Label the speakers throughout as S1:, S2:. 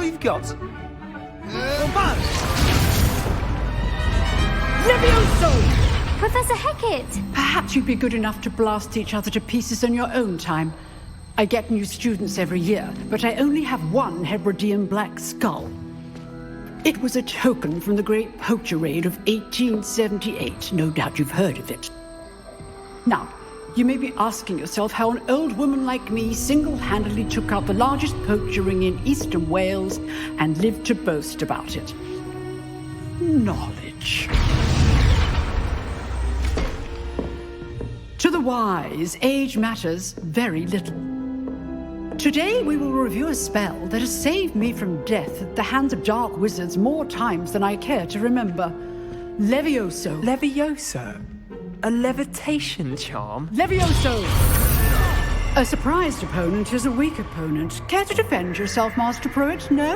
S1: all you've got?
S2: Levioso!
S3: Professor Hecat!
S2: Perhaps you'd be good enough to blast each other to pieces in your own time. I get new students every year, but I only have one Hebridean black skull. It was a token from the Great Poacher Raid of 1878. No doubt you've heard of it. Now, you may be asking yourself how an old woman like me single-handedly took out the largest poacher ring in eastern Wales and lived to boast about it. Knowledge. To the wise, age matters very little. Today we will review a spell that has saved me from death at the hands of dark wizards more times than I care to remember. Levioso.
S1: Levioso? A levitation charm?
S2: Levioso! A surprised opponent is a weak opponent. Care to defend yourself, Master Pruitt? No?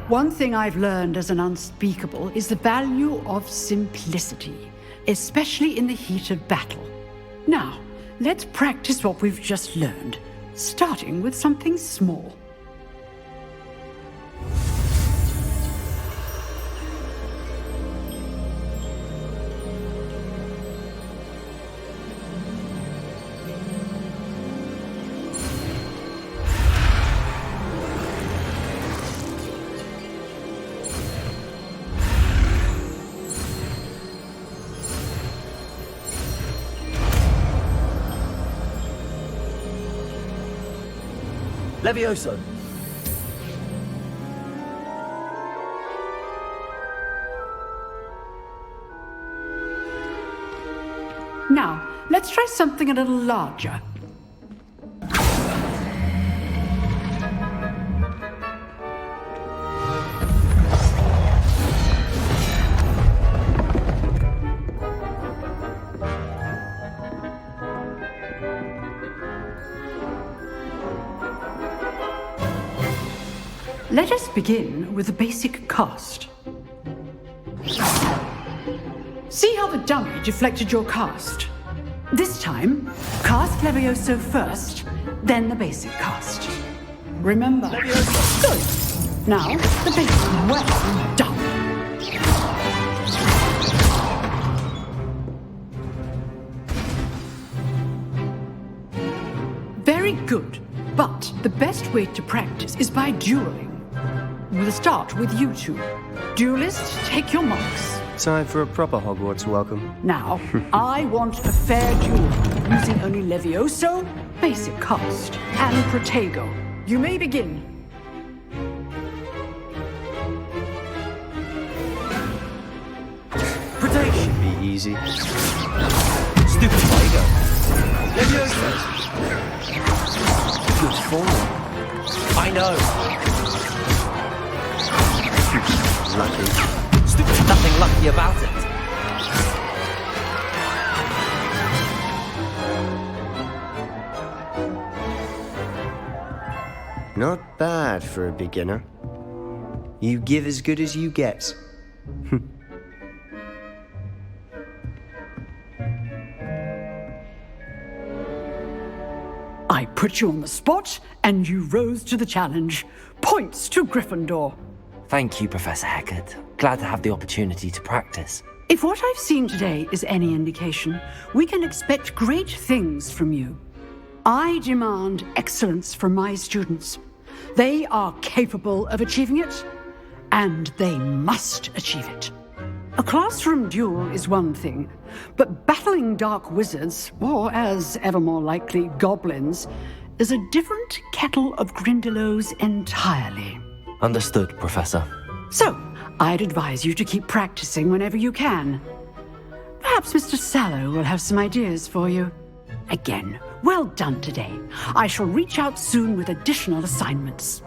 S2: One thing I've learned as an unspeakable is the value of simplicity, especially in the heat of battle. Now, let's practice what we've just learned, starting with something small.
S4: Levioso.
S2: Now, let's try something a little larger. Let us begin with the basic cast. See how the dummy deflected your cast? This time, cast Levioso first, then the basic cast. Remember. Levioso. Good. Now, the basic. Well done. Very good. But the best way to practice is by dueling. We'll start with you two. Duelists, take your marks.
S4: Time for a proper Hogwarts welcome.
S2: Now, I want a fair duel, using only Levioso, basic cast, and Protego. You may begin.
S4: Protego should be easy.
S1: Stupid Protego.
S4: Levioso. Good form.
S1: I know.
S4: Lucky.
S1: Stupid, nothing lucky about it.
S4: Not bad for a beginner. You give as good as you get.
S2: I put you on the spot, and you rose to the challenge. Points to Gryffindor.
S5: Thank you, Professor Hecat. Glad to have the opportunity to practice.
S2: If what I've seen today is any indication, we can expect great things from you. I demand excellence from my students. They are capable of achieving it, and they must achieve it. A classroom duel is one thing, but battling dark wizards, or as ever more likely, goblins, is a different kettle of Grindylows entirely.
S5: Understood, Professor.
S2: So, I'd advise you to keep practicing whenever you can. Perhaps Mr. Sallow will have some ideas for you. Again, well done today. I shall reach out soon with additional assignments.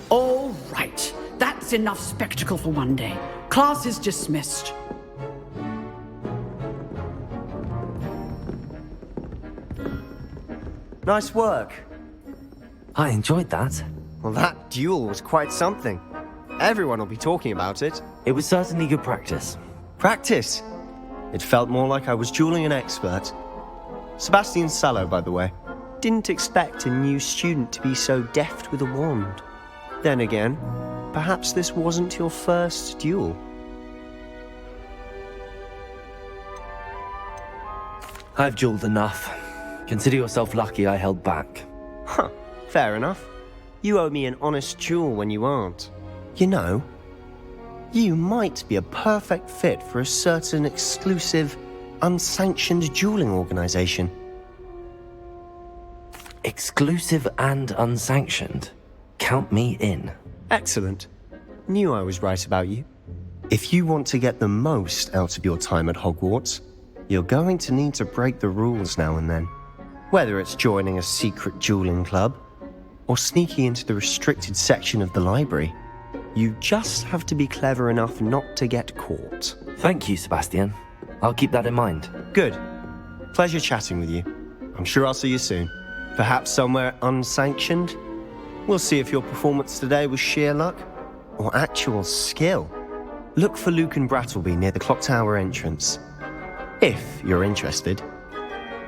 S2: All right, that's enough spectacle for one day. Class is dismissed.
S4: Nice work.
S5: I enjoyed that.
S4: Well, that duel was quite something. Everyone will be talking about it.
S5: It was certainly good practice.
S4: Practice. It felt more like I was dueling an expert. Sebastian Sallow, by the way. Didn't expect a new student to be so deft with a wand. Then again, perhaps this wasn't your first duel.
S5: I've dueled enough. Consider yourself lucky I held back.
S4: Huh, fair enough. You owe me an honest duel when you aren't. You know, you might be a perfect fit for a certain exclusive, unsanctioned dueling organization.
S5: Exclusive and unsanctioned. Count me in.
S4: Excellent. Knew I was right about you. If you want to get the most out of your time at Hogwarts, you're going to need to break the rules now and then. Whether it's joining a secret dueling club, or sneaking into the restricted section of the library, you just have to be clever enough not to get caught.
S5: Thank you, Sebastian. I'll keep that in mind.
S4: Good. Pleasure chatting with you. I'm sure I'll see you soon. Perhaps somewhere unsanctioned? We'll see if your performance today was sheer luck or actual skill. Look for Luke and Brattleby near the Clock Tower entrance. If you're interested.